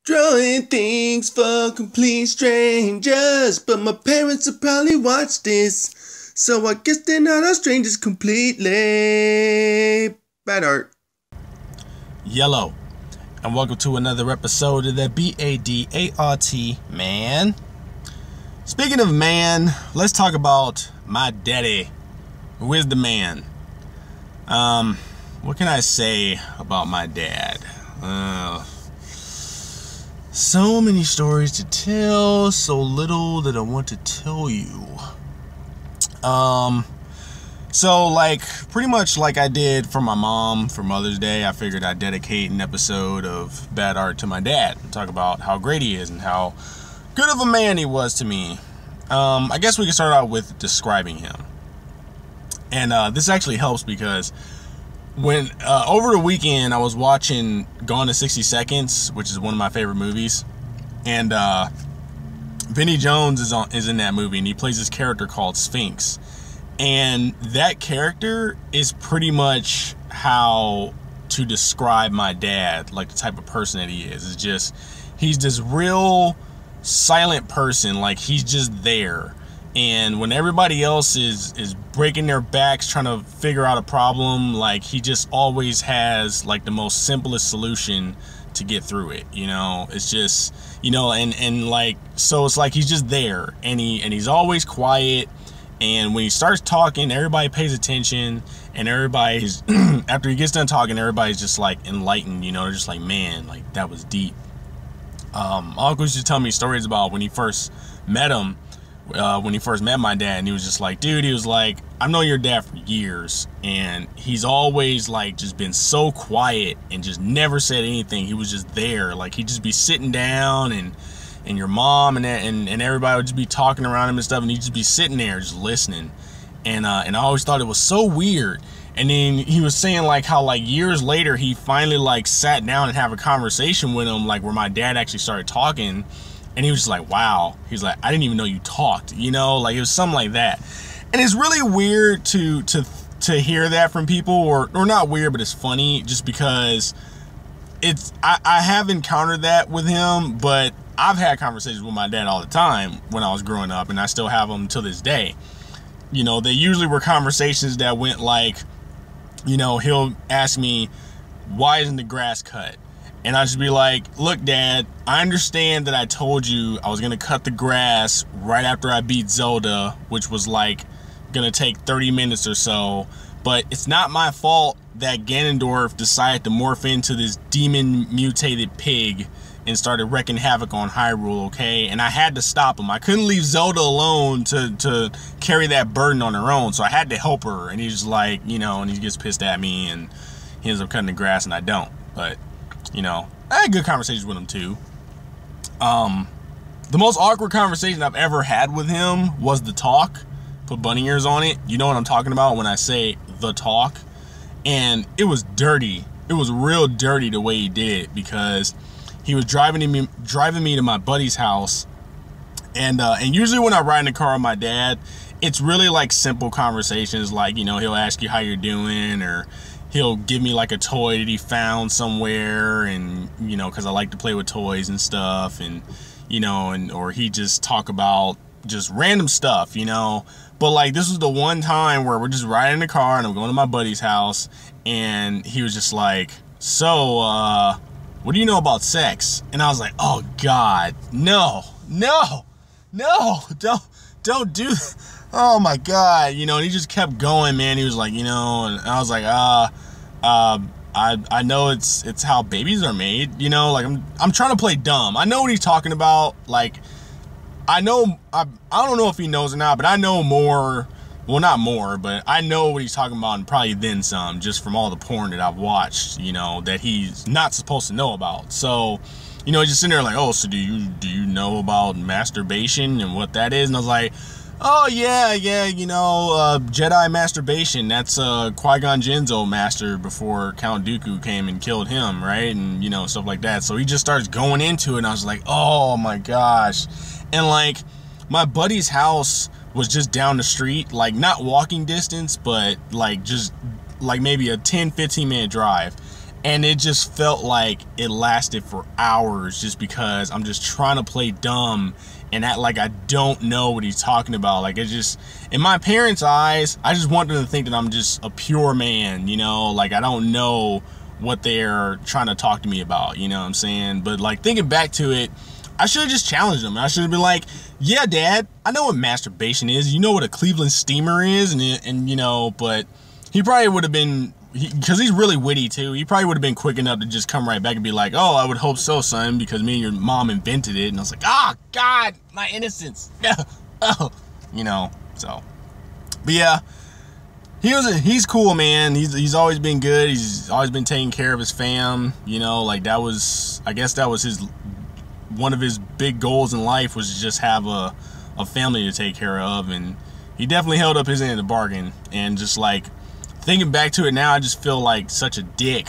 Drawing things for complete strangers, but my parents will probably watch this, so I guess they're not our strangers completely. Bad art. Yellow, and welcome to another episode of the BADART man. Speaking of man, let's talk about my daddy. Who is the man? What can I say about my dad? So many stories to tell, so little that I want to tell you. So like pretty much like I did for my mom for Mother's Day, I figured I'd dedicate an episode of Bad Art to my dad and talk about how great he is and how good of a man he was to me. I guess we can start out with describing him. And this actually helps because when over the weekend I was watching Gone in 60 Seconds, which is one of my favorite movies, and Vinnie Jones is in that movie, and he plays this character called Sphinx, and that character is pretty much how to describe my dad, like the type of person that he is. It's just, he's this real silent person, like he's just there. And when everybody else is breaking their backs trying to figure out a problem, like he just always has like the most simplest solution to get through it, you know. It's just, you know, and like, so it's like he's just there, and he's always quiet, and when he starts talking, everybody pays attention, and everybody's after he gets done talking, everybody's just like enlightened, you know. They're just like, man, like that was deep. Uncle used to tell me stories about when he first met him. When he first met my dad, and he was just like, dude, he was like, I've known your dad for years, and he's always like just been so quiet and just never said anything. He was just there, like he'd just be sitting down, and your mom and everybody would just be talking around him and stuff, and he'd just be sitting there just listening, and I always thought it was so weird. And then he was saying like how like years later he finally like sat down and have a conversation with him, like where my dad actually started talking. And he was just like, wow. He was like, I didn't even know you talked, you know, like it was something like that. And it's really weird to hear that from people, or not weird, but it's funny just because it's, I have encountered that with him, but I've had conversations with my dad all the time when I was growing up, and I still have them to this day. You know, they usually were conversations that went like, you know, he'll ask me, why isn't the grass cut? And I'd just be like, look, Dad, I understand that I told you I was going to cut the grass right after I beat Zelda, which was like going to take 30 minutes or so. But it's not my fault that Ganondorf decided to morph into this demon mutated pig and started wrecking havoc on Hyrule, okay? And I had to stop him. I couldn't leave Zelda alone to carry that burden on her own. So I had to help her. And he's like, you know, and he gets pissed at me, and he ends up cutting the grass and I don't. But you know, I had good conversations with him too. The most awkward conversation I've ever had with him was the talk. Put bunny ears on it. You know what I'm talking about when I say the talk. And it was dirty. It was real dirty the way he did it, because he was driving me to my buddy's house. And usually when I ride in the car with my dad, it's really like simple conversations. Like, you know, he'll ask you how you're doing, or he'll give me like a toy that he found somewhere, and you know, because I like to play with toys and stuff, and you know, or he just talk about just random stuff, you know. But like this was the one time where we're just riding in the car and I'm going to my buddy's house, and he was just like, so what do you know about sex? And I was like, oh God, no, don't do that. Oh my God, you know. And he just kept going, man. He was like, you know, and I was like, I know it's how babies are made, you know. Like I'm trying to play dumb. I know what he's talking about. Like I don't know if he knows or not, but I know more. Well, not more, but I know what he's talking about, and probably then some, just from all the porn that I've watched, you know, that he's not supposed to know about. So, you know, he's just sitting there like, oh, so do you know about masturbation and what that is? And I was like, oh yeah, you know, Jedi masturbation, that's Qui-Gon Jinn's old master before Count Dooku came and killed him, right? And you know, stuff like that. So he just starts going into it, and I was like, oh my gosh. And like my buddy's house was just down the street, like not walking distance, but like just like maybe a 10-15 minute drive. And it just felt like it lasted for hours just because I'm just trying to play dumb and act like I don't know what he's talking about. Like, it just, in my parents' eyes, I just want them to think that I'm just a pure man, you know? Like, I don't know what they're trying to talk to me about, you know what I'm saying? But, like, thinking back to it, I should have just challenged him. I should have been like, yeah, Dad, I know what masturbation is. You know what a Cleveland steamer is? And you know, but he probably would have been, because he's really witty too, he probably would have been quick enough to just come right back and be like, oh, I would hope so, son, because me and your mom invented it. And I was like, oh, God, my innocence. Oh, you know, so. But yeah, he's cool, man. He's always been good. He's always been taking care of his fam, you know, like that was, I guess that was one of his big goals in life, was to just have a family to take care of. And he definitely held up his end of the bargain. And just like, thinking back to it now, I just feel like such a dick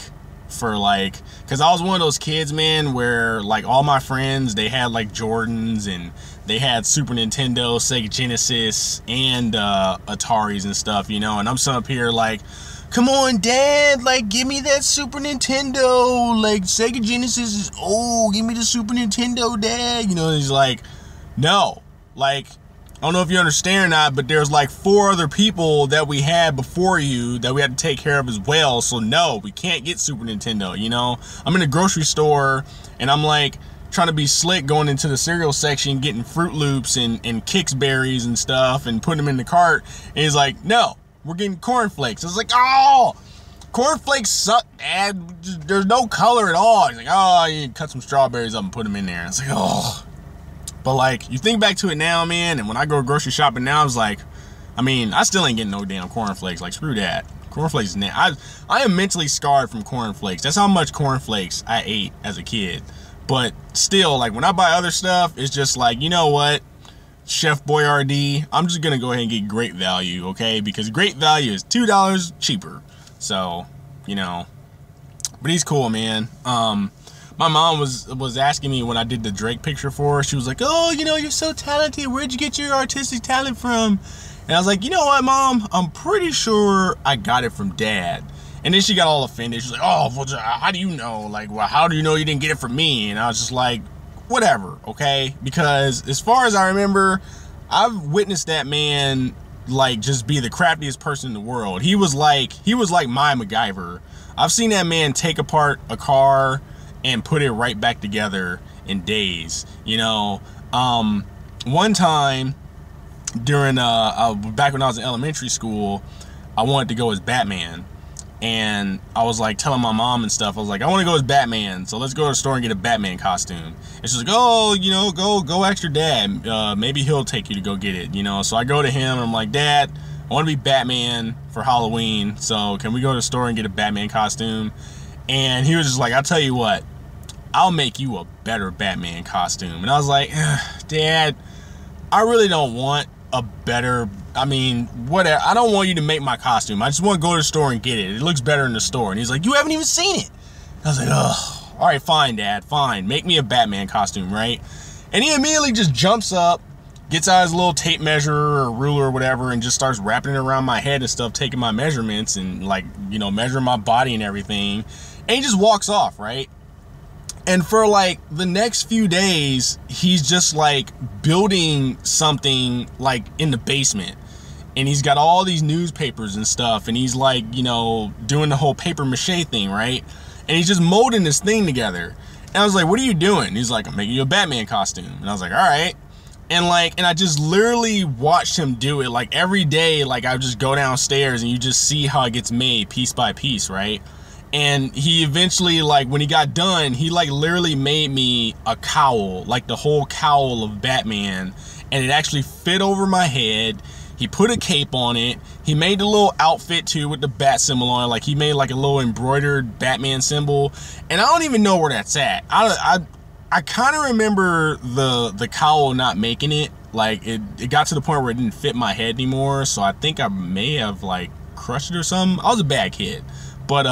for like, because I was one of those kids, man, where like all my friends, they had like Jordans and they had Super Nintendo, Sega Genesis, and Ataris and stuff, you know, and I'm sitting up here like, come on, Dad, like, give me that Super Nintendo, like, Sega Genesis is old, give me the Super Nintendo, Dad, you know, and he's like, no, like, I don't know if you understand or not, but there's like 4 other people that we had before you that we had to take care of as well. So no, we can't get Super Nintendo, you know? I'm in a grocery store and I'm like trying to be slick going into the cereal section, getting Fruit Loops and Kix Berries and stuff and putting them in the cart. And he's like, no, we're getting cornflakes. I was like, oh, cornflakes suck, Dad. There's no color at all. He's like, oh, you cut some strawberries up and put them in there. I was like, oh. But like, you think back to it now, man, and when I go grocery shopping now, I was like, I mean, I still ain't getting no damn cornflakes. Like, screw that. Cornflakes, I am mentally scarred from cornflakes. That's how much cornflakes I ate as a kid. But still, like, when I buy other stuff, it's just like, you know what, Chef Boyardee, I'm just gonna go ahead and get Great Value, okay? Because Great Value is $2 cheaper. So, you know, but he's cool, man. My mom was asking me when I did the Drake picture for her. She was like, oh, you know, you're so talented. Where'd you get your artistic talent from? And I was like, you know what, Mom? I'm pretty sure I got it from Dad. And then she got all offended. She's like, oh, well, how do you know? Like, well, how do you know you didn't get it from me? And I was just like, whatever, okay? Because as far as I remember, I've witnessed that man, like, just be the craftiest person in the world. He was like my MacGyver. I've seen that man take apart a car and put it right back together in days, you know. One time during back when I was in elementary school, I wanted to go as Batman, and I was like telling my mom and stuff, I was like, I want to go as Batman, so let's go to the store and get a Batman costume. And she's like, oh, you know, go ask your dad, maybe he'll take you to go get it, you know. So I go to him and I'm like, Dad, I want to be Batman for Halloween, so can we go to the store and get a Batman costume? And he was just like, I'll tell you what, I'll make you a better Batman costume. And I was like, Dad, I really don't want a better, I mean, whatever. I don't want you to make my costume. I just want to go to the store and get it. It looks better in the store. And he's like, you haven't even seen it. I was like, oh, all right, fine, Dad, fine. Make me a Batman costume, right? And he immediately just jumps up, gets out his little tape measure or ruler or whatever, and just starts wrapping it around my head and stuff, taking my measurements and, like, you know, measuring my body and everything. And he just walks off, right? And for like the next few days, he's just like building something like in the basement. And he's got all these newspapers and stuff. And he's like, you know, doing the whole paper mache thing, right? And he's just molding this thing together. And I was like, what are you doing? And he's like, I'm making you a Batman costume. And I was like, all right. And I just literally watched him do it. Like every day, like I would just go downstairs and you just see how it gets made piece by piece, right? And he eventually, like, when he got done, he, like, literally made me a cowl, like the whole cowl of Batman. And it actually fit over my head. He put a cape on it. He made the little outfit, too, with the bat symbol on it. Like, he made, like, a little embroidered Batman symbol. And I don't even know where that's at. I kind of remember the cowl not making it. Like, it got to the point where it didn't fit my head anymore. So I think I may have, like, crushed it or something. I was a bad kid. But,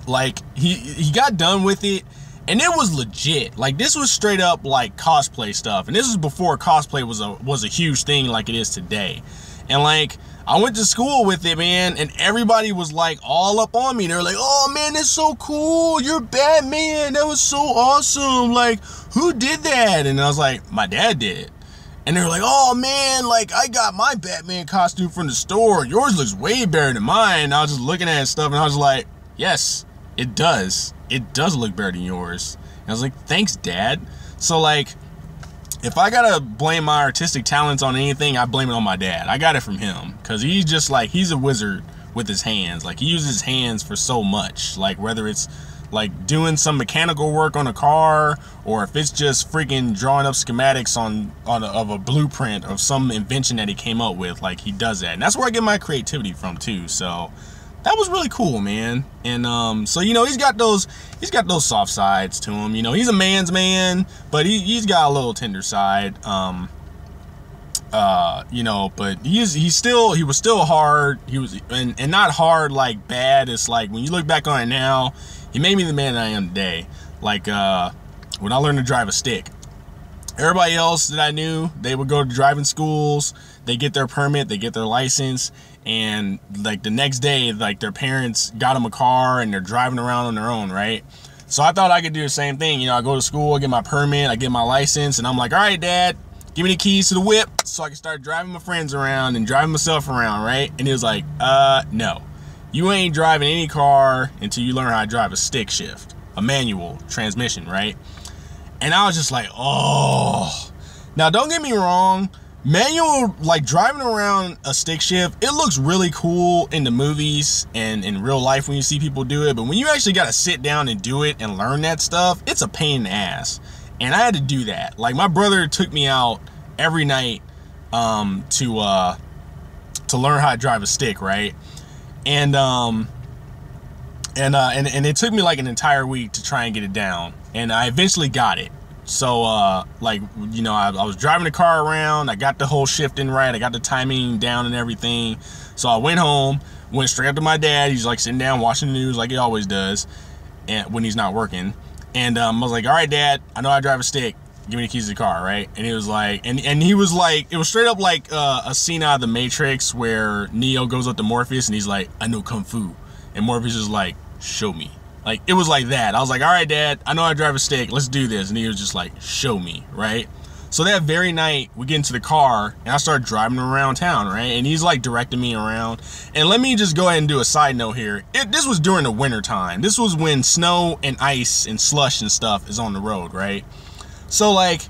like, he got done with it, and it was legit. Like, this was straight up, like, cosplay stuff. And this was before cosplay was a huge thing like it is today. And, like, I went to school with it, man, and everybody was like all up on me. They were like, oh man, that's so cool. You're Batman. That was so awesome. Like, who did that? And I was like, my dad did. And they were like, oh man, like I got my Batman costume from the store. Yours looks way better than mine. And I was just looking at stuff and I was like, yes, it does. It does look better than yours. And I was like, thanks, Dad. So like, if I gotta blame my artistic talents on anything, I blame it on my dad. I got it from him. Cause he's just like, he's a wizard with his hands. Like he uses his hands for so much. Like whether it's like doing some mechanical work on a car, or if it's just freaking drawing up schematics of a blueprint of some invention that he came up with, like he does that. And that's where I get my creativity from too. So that was really cool, man. And so you know, he's got those soft sides to him. You know, he's a man's man, but he's got a little tender side. You know, but he was still hard. He was and not hard like bad. It's like when you look back on it now, he made me the man that I am today. Like when I learned to drive a stick, everybody else that I knew, they would go to driving schools, they get their permit, they get their license, and like the next day, like their parents got them a car and they're driving around on their own, right? So I thought I could do the same thing. You know, I go to school, I get my permit, I get my license, and I'm like, all right, Dad, give me the keys to the whip so I can start driving my friends around and driving myself around, right? And he was like, no. You ain't driving any car until you learn how to drive a stick shift, a manual transmission, right? And I was just like, oh. Now, don't get me wrong. Manual, like driving around a stick shift, it looks really cool in the movies and in real life when you see people do it. But when you actually got to sit down and do it and learn that stuff, it's a pain in the ass. And I had to do that. Like my brother took me out every night to learn how to drive a stick, right? And it took me like an entire week to try and get it down, and I eventually got it. So like, you know, I was driving the car around, I got the whole shifting right, I got the timing down and everything. So I went home, went straight up to my dad. He's like sitting down watching the news like he always does, and when he's not working. And I was like, all right, Dad, I know how to drive a stick. Give me the keys to the car, right? And he was like, and he was like, it was straight up like a scene out of The Matrix where Neo goes up to Morpheus and he's like, I know Kung Fu. And Morpheus is like, show me. Like, it was like that. I was like, all right, Dad, I know how to drive a stick. Let's do this. And he was just like, show me, right? So that very night, we get into the car and I start driving around town, right? And he's like directing me around. And let me just go ahead and do a side note here. This was during the winter time. This was when snow and ice and slush and stuff is on the road, right? So like,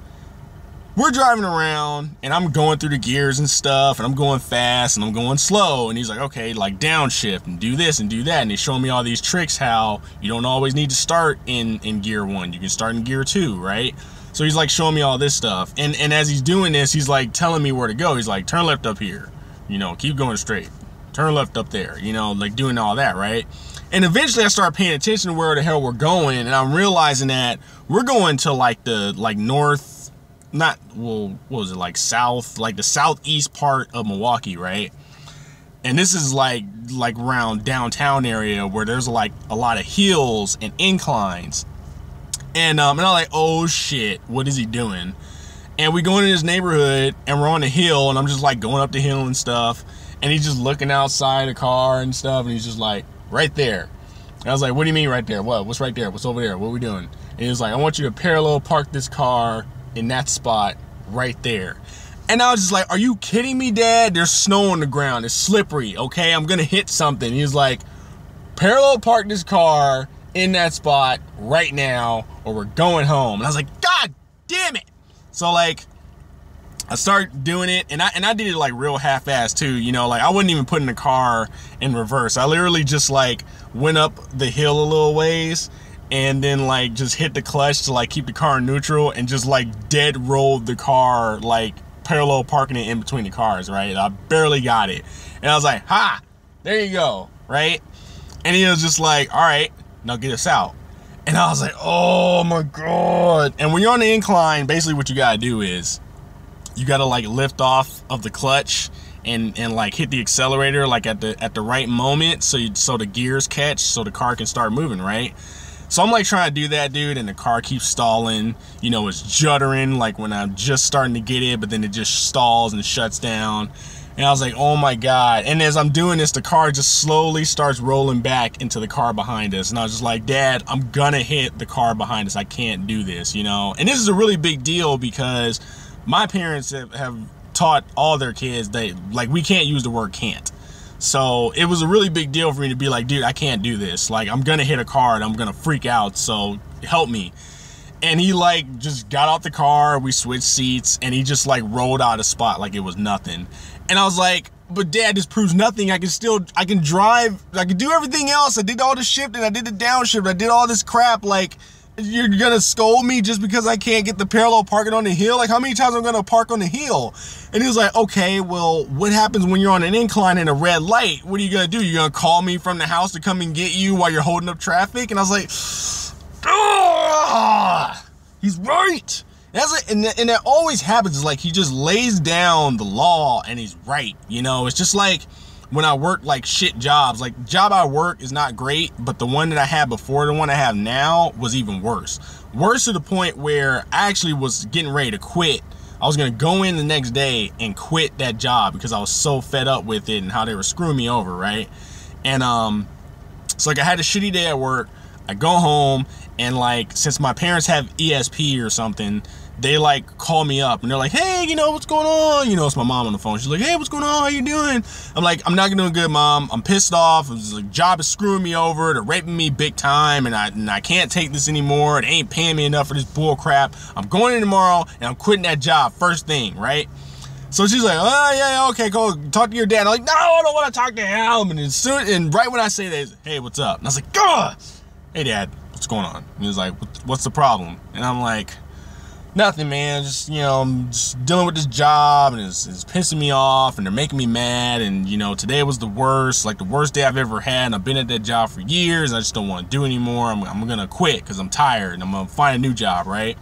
we're driving around and I'm going through the gears and stuff, and I'm going fast and I'm going slow, and he's like, okay, like downshift and do this and do that, and he's showing me all these tricks how you don't always need to start in gear 1, you can start in gear 2, right? So he's like showing me all this stuff, and as he's doing this, he's like telling me where to go. He's like, turn left up here, you know, keep going straight, turn left up there, you know, like doing all that, right? And eventually I start paying attention to where the hell we're going, and I'm realizing that we're going to like the north, not, well, what was it, like south, like the southeast part of Milwaukee, right? And this is like around downtown area where there's like a lot of hills and inclines. And I'm like, oh shit, what is he doing? And we go into this neighborhood and we're on a hill, and I'm just like going up the hill and stuff, and he's just looking outside the car and stuff, and he's just like, right there. And I was like, what do you mean right there? What's right there? What's over there? What are we doing? And he was like, I want you to parallel park this car in that spot right there. And I was just like, are you kidding me, Dad? There's snow on the ground. It's slippery, okay? I'm gonna hit something. He was like, parallel park this car in that spot right now, or we're going home. And I was like, God damn it. So like, I started doing it, and I did it like real half-assed too, you know, like I wasn't even putting the car in reverse. I literally just like went up the hill a little ways and then like just hit the clutch to like keep the car in neutral and just like dead rolled the car, like parallel parking it in between the cars, right? I barely got it. And I was like, ha, there you go, right? And he was just like, all right, now get us out. And I was like, oh my God. And when you're on the incline, basically what you gotta do is you gotta like lift off of the clutch and like hit the accelerator like at the right moment so the gears catch so the car can start moving, right? So I'm like trying to do that, dude, and the car keeps stalling. You know, it's juddering like when I'm just starting to get it, but then it just stalls and shuts down. And I was like, oh my God. And as I'm doing this, the car just slowly starts rolling back into the car behind us. And I was just like, Dad, I'm gonna hit the car behind us. I can't do this, you know? And this is a really big deal because my parents have taught all their kids that, like, we can't use the word can't. So it was a really big deal for me to be like, dude, I can't do this. Like, I'm gonna hit a car and I'm gonna freak out, so help me. And he like just got out the car, we switched seats, and he just like rolled out of spot like it was nothing. And I was like, but Dad, this proves nothing. I can drive, I can do everything else. I did all the shifting, I did the downshift, I did all this crap. Like, you're gonna scold me just because I can't get the parallel parking on the hill? Like, how many times am I gonna park on the hill? And he was like, okay, well, what happens when you're on an incline in a red light? What are you gonna do? You're gonna call me from the house to come and get you while you're holding up traffic? And I was like, ah, he's right. And that always happens. Is like he just lays down the law and he's right. You know, it's just like when I work like shit jobs. Like, the job I work is not great, but the one that I had before, the one I have now, was even worse. Worse to the point where I actually was getting ready to quit. I was gonna go in the next day and quit that job because I was so fed up with it and how they were screwing me over, right? And so like I had a shitty day at work. I go home and like, since my parents have ESP or something, they like call me up and they're like, hey, you know, what's going on? You know, it's my mom on the phone. She's like, hey, what's going on? How you doing? I'm like, I'm not doing good, Mom. I'm pissed off. It's like, job is screwing me over. They're raping me big time, and I can't take this anymore. They ain't paying me enough for this bull crap. I'm going in tomorrow and I'm quitting that job first thing, right? So she's like, oh yeah, okay, cool. Talk to your dad. I'm like, no, I don't want to talk to him. And right when I say that, hey, what's up? And I was like, ugh. Hey, Dad, what's going on? And he was like, what's the problem? And I'm like, nothing, man. Just, you know, I'm just dealing with this job and it's pissing me off and they're making me mad. And, you know, today was the worst, like the worst day I've ever had. And I've been at that job for years. I just don't want to do anymore. I'm going to quit because I'm tired and I'm going to find a new job, right?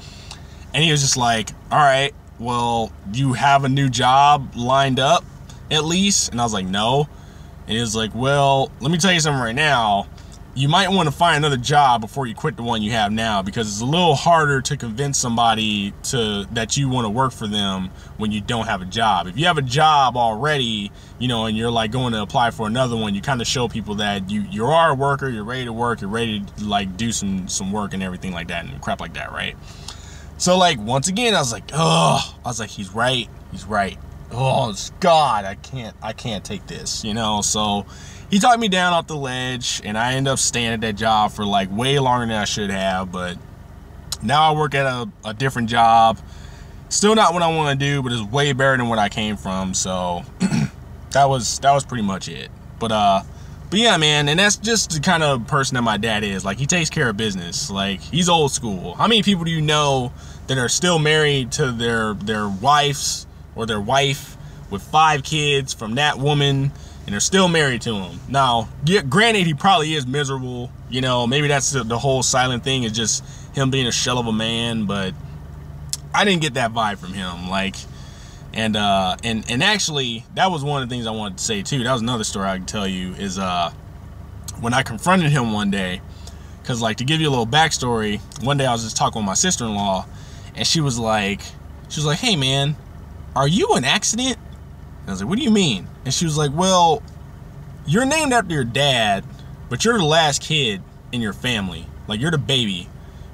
And he was just like, all right, well, you have a new job lined up at least? And I was like, no. And he was like, well, let me tell you something right now. You might want to find another job before you quit the one you have now, because it's a little harder to convince somebody that you want to work for them when you don't have a job. If you have a job already, you know, and you're like going to apply for another one, you kind of show people that you are a worker, you're ready to work, you're ready to like do some work and everything like that and crap like that, right? So like, once again, I was like, oh, I was like, he's right. Oh God, I can't take this, you know. So he talked me down off the ledge, and I ended up staying at that job for like way longer than I should have. But now I work at a different job. Still not what I want to do, but it's way better than what I came from. So that was pretty much it. But yeah, man, and that's just the kind of person that my dad is. Like, he takes care of business. Like, he's old school. How many people do you know that are still married to their wives or their wife with 5 kids from that woman, and they're still married to him? Now, granted, he probably is miserable. You know, maybe that's the whole silent thing, is just him being a shell of a man, but I didn't get that vibe from him. Like, and actually, that was one of the things I wanted to say too. That was another story I can tell you, is when I confronted him one day, because like, to give you a little backstory, one day I was just talking with my sister-in-law, and she was like, hey man, are you an accident? And I was like, what do you mean? And she was like, well, you're named after your dad, but you're the last kid in your family. Like, you're the baby.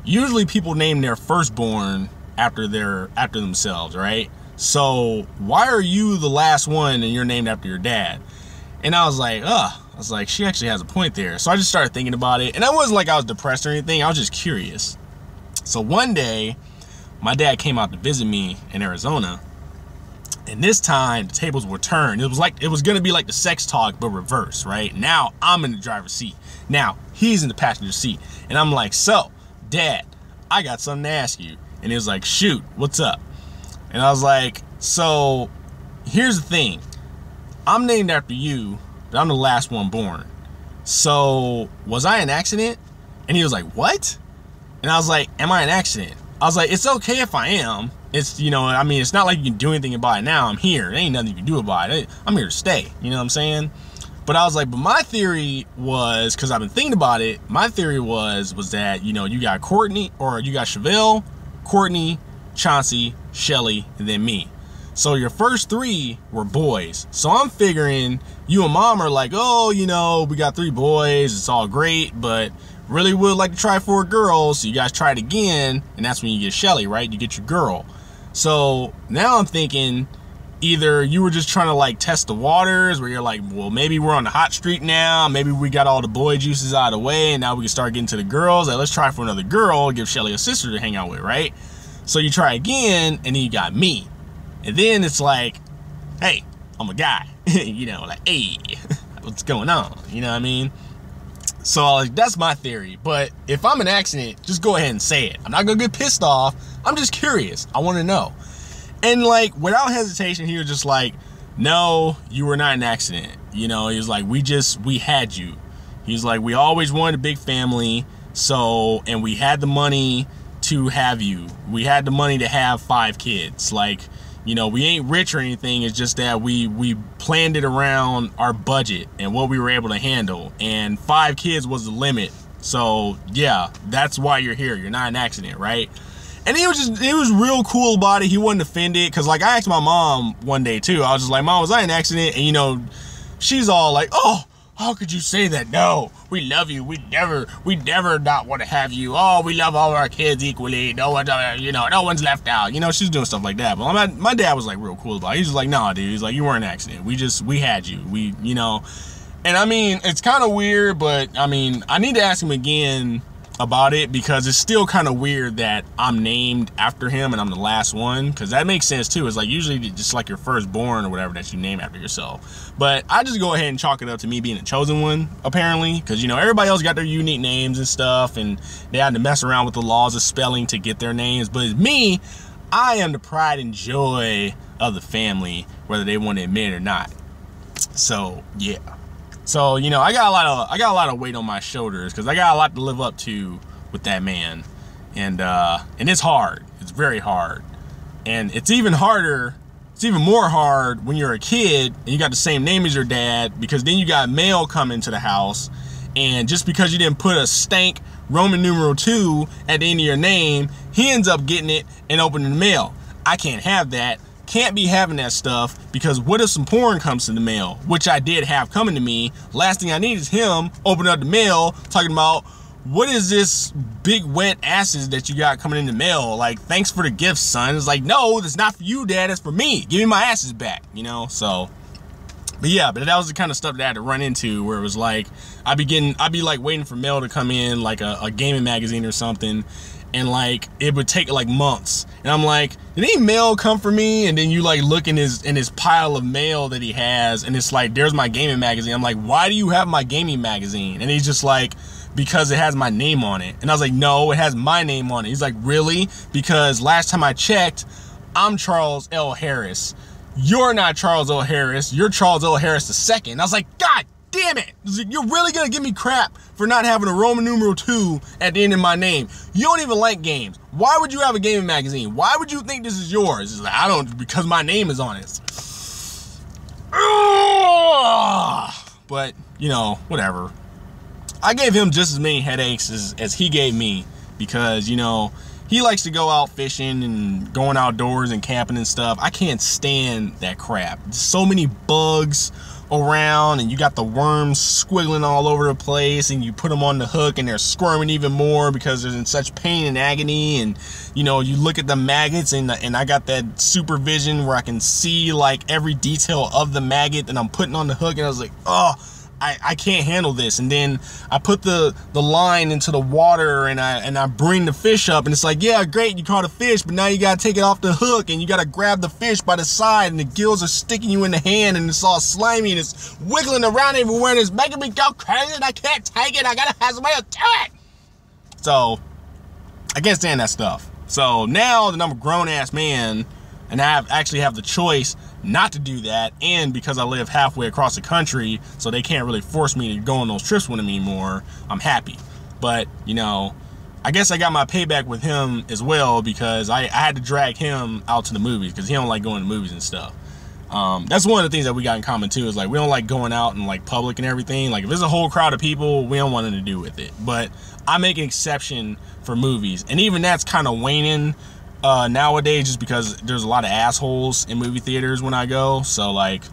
Usually people name their firstborn after themselves, right? So why are you the last one and you're named after your dad? And I was like, she actually has a point there. So I just started thinking about it, and I wasn't like I was depressed or anything. I was just curious. So one day, my dad came out to visit me in Arizona. And this time, the tables were turned. It was gonna be like the sex talk, but reverse, right? Now, I'm in the driver's seat. Now, he's in the passenger seat. And I'm like, so, Dad, I got something to ask you. And he was like, shoot, what's up? And I was like, so, here's the thing. I'm named after you, but I'm the last one born. So, was I an accident? And he was like, what? And I was like, am I an accident? I was like, it's okay if I am. It's, you know, I mean, it's not like you can do anything about it now. I'm here. There ain't nothing you can do about it. I'm here to stay. You know what I'm saying? But I was like, but my theory was, because I've been thinking about it, my theory was that, you know, you got Courtney, or you got Chevelle, Courtney, Chauncey, Shelly, and then me. So your first 3 were boys. So I'm figuring you and mom are like, oh, you know, we got 3 boys. It's all great, but really would like to try for a girl. So you guys try it again. And that's when you get Shelly, right? You get your girl. So now I'm thinking either you were just trying to like test the waters where you're like, well, maybe we're on the hot streak now. Maybe we got all the boy juices out of the way and now we can start getting to the girls. Like, let's try for another girl, give Shelly a sister to hang out with, right? So you try again and then you got me. And then it's like, hey, I'm a guy, you know, like, hey, what's going on? You know what I mean? So like, that's my theory. But if I'm an accident, just go ahead and say it. I'm not gonna get pissed off. I'm just curious. I want to know. And like, without hesitation, he was just like, no, you were not an accident. You know, he was like, we had you. He was like, we always wanted a big family. So, and we had the money to have you. We had the money to have 5 kids. Like, you know, we ain't rich or anything. It's just that we planned it around our budget and what we were able to handle. And 5 kids was the limit. So yeah, that's why you're here. You're not an accident, right? And he was real cool about it. He wasn't offended. Cause like I asked my mom one day too. I was just like, Mom, was I an accident? And you know, she's all like, oh, how could you say that? No, we love you. We never not want to have you. Oh, we love all our kids equally. No one, you know, no one's left out. You know, she's doing stuff like that. But my dad was like real cool about it. He's just like, nah, dude. He's like, you weren't an accident. We had you. You know. And I mean, it's kind of weird, but I mean, I need to ask him again about it because it's still kind of weird that I'm named after him and I'm the last one, because that makes sense too. It's like usually just like your firstborn or whatever that you name after yourself. But I just go ahead and chalk it up to me being the chosen one, apparently, because you know everybody else got their unique names and stuff and they had to mess around with the laws of spelling to get their names. But it's me, I am the pride and joy of the family, whether they want to admit it or not. So yeah. So, you know, I got a lot of weight on my shoulders because I got a lot to live up to with that man. And it's hard. It's very hard. And it's even harder, it's even more hard when you're a kid and you got the same name as your dad, because then you got mail coming to the house, and just because you didn't put a stank Roman numeral 2 at the end of your name, he ends up getting it and opening the mail. I can't have that. Can't be having that stuff, because what if some porn comes to the mail, which I did have coming to me. Last thing I need is him opening up the mail talking about, what is this big wet asses that you got coming in the mail? Like, thanks for the gift, son. It's like, no, that's not for you, Dad. It's for me. Give me my asses back, you know? So, but yeah, but that was the kind of stuff that I had to run into, where it was like, I'd be like waiting for mail to come in, like a gaming magazine or something. And like, it would take like months. And I'm like, did any mail come for me? And then you like look in his pile of mail that he has, and it's like, there's my gaming magazine. I'm like, why do you have my gaming magazine? And he's just like, because it has my name on it. And I was like, no, it has my name on it. He's like, really? Because last time I checked, I'm Charles L. Harris. You're not Charles L. Harris. You're Charles L. Harris II. And I was like, God damn it. You're really gonna give me crap for not having a Roman numeral 2 at the end of my name. You don't even like games. Why would you have a gaming magazine? Why would you think this is yours? It's like, I don't, because my name is on it. But, you know, whatever. I gave him just as many headaches as he gave me, because, you know, he likes to go out fishing and going outdoors and camping and stuff. I can't stand that crap. There's so many bugs around, and you got the worms squiggling all over the place, and you put them on the hook and they're squirming even more because they're in such pain and agony. And you know, you look at the maggots, and I got that supervision where I can see like every detail of the maggot that I'm putting on the hook, and I was like, oh, I can't handle this. And then I put the line into the water, and I bring the fish up, and it's like, yeah, great, you caught a fish, but now you gotta take it off the hook, and you gotta grab the fish by the side, and the gills are sticking you in the hand, and it's all slimy, and it's wiggling around everywhere, and it's making me go crazy, and I can't take it. I gotta have somebody to do it. So I can't stand that stuff. So now that I'm a grown-ass man, and I actually have the choice not to do that, and because I live halfway across the country, so they can't really force me to go on those trips with him anymore, I'm happy. But, you know, I guess I got my payback with him as well, because I had to drag him out to the movies, because he don't like going to movies and stuff. That's one of the things that we got in common too, is like, we don't like going out in like public and everything. Like, if there's a whole crowd of people, we don't want anything to do with it. But I make an exception for movies, and even that's kind of waning nowadays, just because there's a lot of assholes in movie theaters when I go. So like,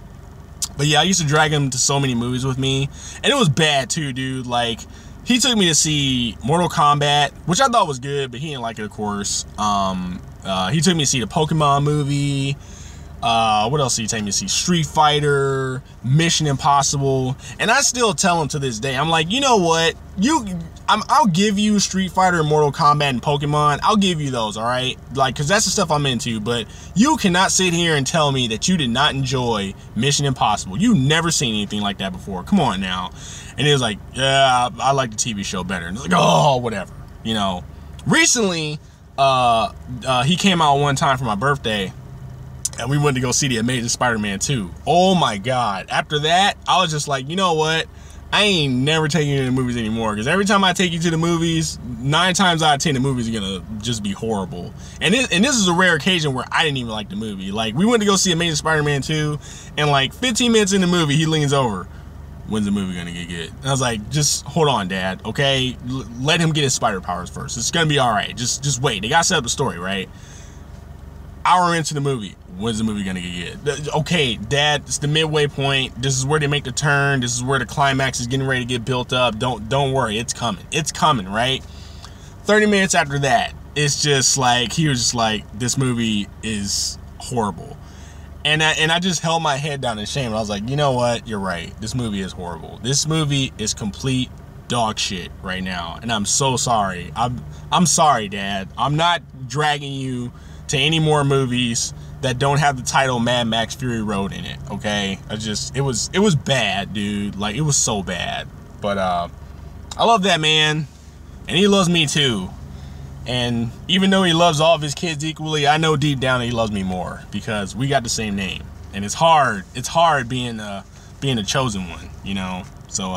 but yeah, I used to drag him to so many movies with me, and it was bad too, dude. Like, he took me to see Mortal Kombat, which I thought was good, but he didn't like it, of course. He took me to see the Pokemon movie. What else did he take me to see? Street Fighter, Mission Impossible, and I still tell him to this day, I'm like, you know what? I'll give you Street Fighter, Mortal Kombat, and Pokemon. I'll give you those, all right? Like, because that's the stuff I'm into. But you cannot sit here and tell me that you did not enjoy Mission Impossible. You never seen anything like that before. Come on now. And he was like, yeah, I like the TV show better. And it's like, oh, whatever. You know. Recently, he came out one time for my birthday, and we went to go see The Amazing Spider-Man 2. Oh my God. After that, I was just like, you know what? I ain't never taking you to the movies anymore, because every time I take you to the movies, 9 times out of 10 the movies are gonna just be horrible. And this is a rare occasion where I didn't even like the movie. Like, we went to go see Amazing Spider-Man 2, and like 15 minutes in the movie, he leans over, when's the movie gonna get good? And I was like, just hold on, Dad, okay? Let him get his spider powers first. It's gonna be all right. Just wait. They gotta set up the story, right? Hour into the movie, when's the movie gonna get good? Okay, Dad, it's the midway point. This is where they make the turn. This is where the climax is getting ready to get built up. Don't worry, it's coming. It's coming, right? 30 minutes after that, it's just like, he was just like, this movie is horrible. And I just held my head down in shame. I was like, you know what? You're right. This movie is horrible. This movie is complete dog shit right now. And I'm so sorry. I'm sorry, Dad. I'm not dragging you to any more movies that don't have the title Mad Max Fury Road in it, okay? It was bad, dude. Like, it was so bad. But I love that man, and he loves me too. And even though he loves all of his kids equally, I know deep down that he loves me more, because we got the same name. And it's hard being a chosen one, you know? So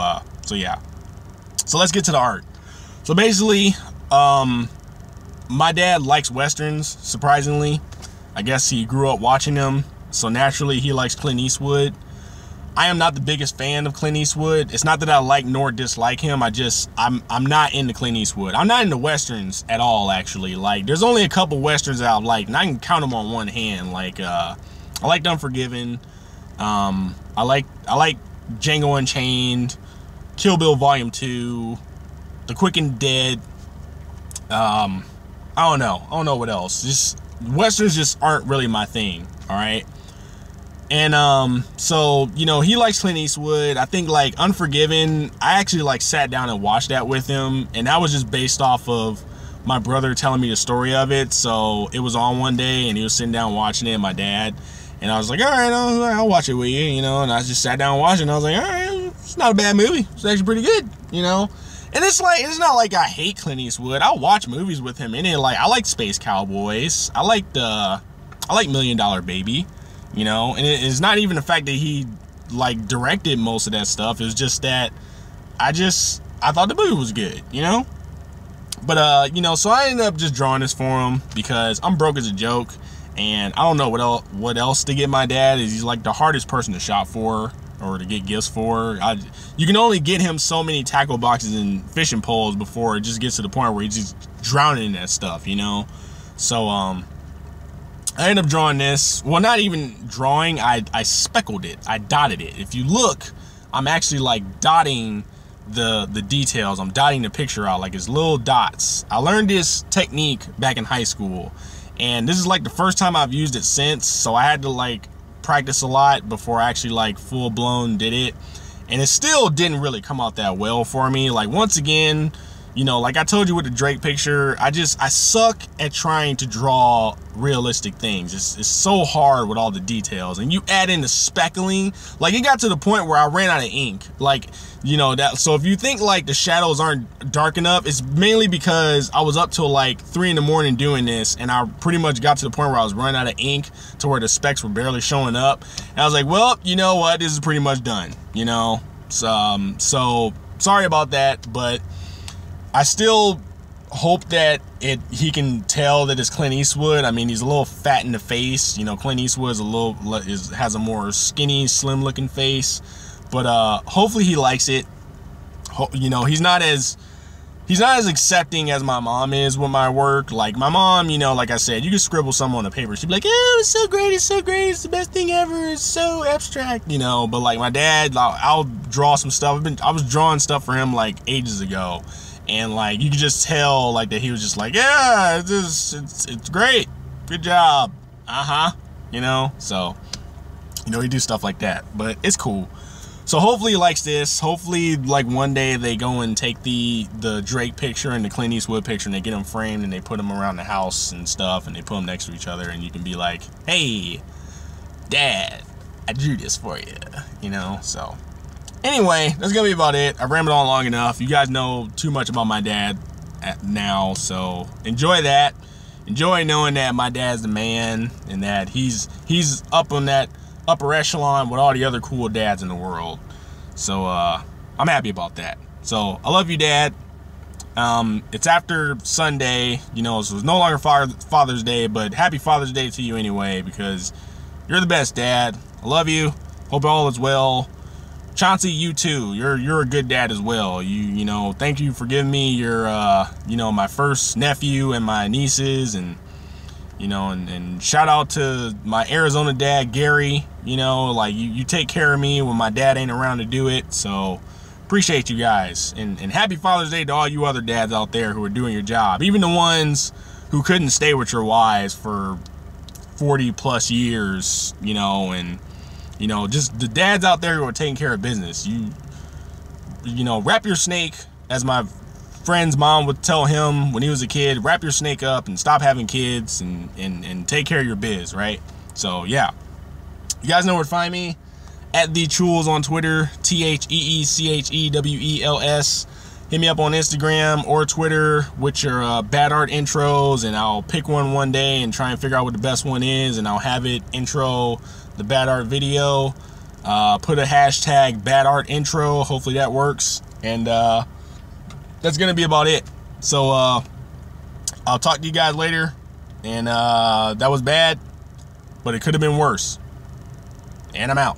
yeah. So let's get to the art. So basically, my dad likes Westerns, surprisingly. I guess he grew up watching them, so naturally he likes Clint Eastwood. I am not the biggest fan of Clint Eastwood. It's not that I like nor dislike him. I'm not into Clint Eastwood. I'm not into Westerns at all, actually. Like, there's only a couple Westerns that I like, and I can count them on one hand. Like, I liked Unforgiven. I like Django Unchained, Kill Bill Volume 2, The Quick and Dead. I don't know what else. Just Westerns just aren't really my thing, all right? And so, you know, he likes Clint Eastwood. I think like Unforgiven, I actually like sat down and watched that with him, and that was just based off of my brother telling me the story of it. So it was on one day, and he was sitting down watching it, my dad, and I was like, all right, I'll watch it with you, you know. And I just sat down watching it, and I was like, all right, it's not a bad movie. It's actually pretty good, you know. And it's not like I hate Clint Eastwood. I'll watch movies with him in it. Like, I like Space Cowboys. I like $1 Million Baby, you know. And it's not even the fact that he like directed most of that stuff. It's just that I thought the movie was good, you know. But you know, so I ended up just drawing this for him because I'm broke as a joke, and I don't know what else to get my dad. He's like the hardest person to shop for or to get gifts for. You can only get him so many tackle boxes and fishing poles before it just gets to the point where he's just drowning in that stuff, you know. So I ended up drawing this. Well, not even drawing, I speckled it. I dotted it. If you look, I'm actually like dotting the details. I'm dotting the picture out like it's little dots. I learned this technique back in high school, and this is like the first time I've used it since, so I had to like practice a lot before I actually like full-blown did it, and it still didn't really come out that well for me. Like, once again, you know, like I told you with the Drake picture, I suck at trying to draw realistic things. It's so hard with all the details, and you add in the speckling. Like, it got to the point where I ran out of ink. Like, you know, that. So if you think like the shadows aren't dark enough, it's mainly because I was up till like 3 in the morning doing this, and I pretty much got to the point where I was running out of ink to where the specks were barely showing up. And I was like, well, you know what, this is pretty much done, you know. So sorry about that, but I still hope that he can tell that it's Clint Eastwood. I mean, he's a little fat in the face. You know, Clint Eastwood has a more skinny, slim-looking face. But hopefully he likes it. You know, he's not as he's not as accepting as my mom is with my work. Like my mom, you know, like I said, you can scribble something on a paper. She'd be like, oh, it's so great, it's so great, it's the best thing ever, it's so abstract, you know. But like my dad, I'll draw some stuff. I was drawing stuff for him like ages ago, and like you could just tell like that he was just like, yeah, it's great, good job, you know. So, you know, he do stuff like that, but it's cool. So hopefully he likes this. Hopefully, like, one day they go and take the Drake picture and the Clint Eastwood picture and they get them framed and they put them around the house and stuff and they put them next to each other and you can be like, hey, Dad, I drew this for you, you know? So, anyway, that's going to be about it. I rambled on long enough. You guys know too much about my dad now, so enjoy that. Enjoy knowing that my dad's the man and that he's up on that upper echelon with all the other cool dads in the world. So I'm happy about that. So I love you, Dad. It's after Sunday, you know, so it's no longer Father's Day, but happy Father's Day to you anyway, because you're the best, Dad. I love you. Hope all is well. Chauncey, you too. You're a good dad as well. You know, thank you for giving me your you know, my first nephew and my nieces, and you know, and shout out to my Arizona dad, Gary. You know, like, you take care of me when my dad ain't around to do it. So, appreciate you guys. And happy Father's Day to all you other dads out there who are doing your job. Even the ones who couldn't stay with your wives for 40 plus years, you know, and, you know, just the dads out there who are taking care of business. You know, wrap your snake, as my friend's mom would tell him when he was a kid, wrap your snake up and stop having kids and take care of your biz, right? So, yeah. You guys know where to find me. At the Chewels on Twitter, TheeChewels. Hit me up on Instagram or Twitter with your bad art intros, and I'll pick one day and try and figure out what the best one is, and I'll have it intro the bad art video. Put a hashtag bad art intro. Hopefully that works. And that's gonna be about it. So I'll talk to you guys later. And that was bad, but it could have been worse. And I'm out.